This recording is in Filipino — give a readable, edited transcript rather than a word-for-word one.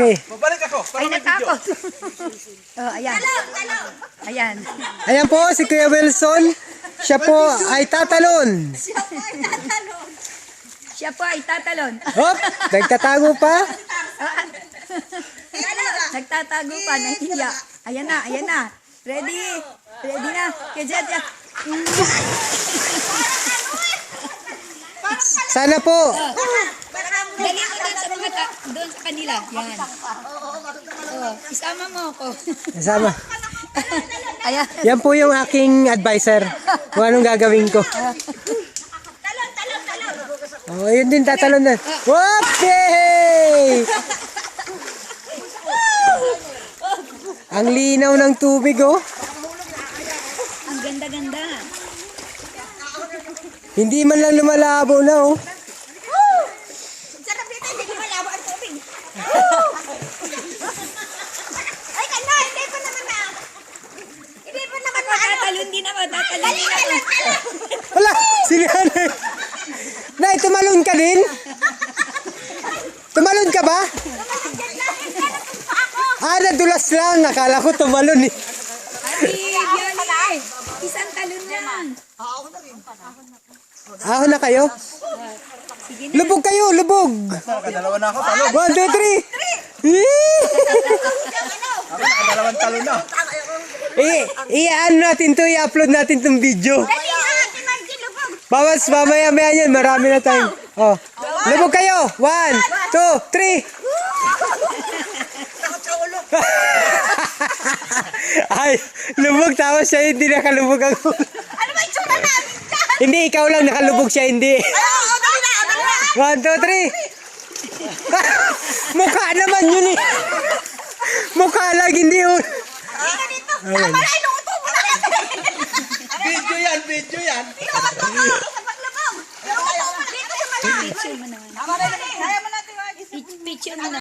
Okay. Babalik ako. Ay, natakot. Oh, ayan. Ayan. Ayan po si Kuya Wilson. Siya po ay tatalon. Siya po ay tatalon. Hop, nagtatago pa. Nagtatago pa, nahihiya. Ayan na, ayan na. Ready? Ready na. Kaya Sana po. dali mo doon sa mga doon sa kanila. Yan. Oh, isama mo ako. Kasama. Ayan. Yan po yung aking advisor. Kung anong gagawin ko. Oh, yun din tatalon na. Okay! Ang linaw ng tubig, oh. Ang ganda-ganda. Hindi man lang lumalabo na, oh. Sarap dito, hindi ko malabo ang tubig. Ay, kanda, hindi pa naman na. Hindi pa naman na. Tatalon din ako, tatalon din ako. Wala! Sige, Nay. Nay, tumalon ka din? Tumalon ka ba? Ah, nadulas lang. Akala ko tumalon eh. Ate, Bioli, isang talon lang. Ahon na kayo? Sige na. Lubog kayo, lubog! Nakadalawa na ako, talo. 1, 2, 3! Ako nakadalawang talo na. I-ano natin to, i-upload natin tong video. Dali na, Ate Margie, lubog. Bawas, mamaya-maya yan, marami na tayo. Oh. Lubog kayo! 1, 2, 3! Ay, lubog tapos siya hindi nakalubog ako. Ano ba yung tsura namin dyan? Hindi, ikaw lang nakalubog siya, hindi. Oo, dali na, dali na. 1, 2, 3! Mukha naman yun eh. Mukha lang, hindi yun. Dito, dito. Tama na, inuuto mo na. Video yan, video yan. Dito, matulog. Sa paglabog. Inuuto mo na. Dito sa mga. Picture mo naman. Tama na, kaya mo natin, Margie. Picture mo na.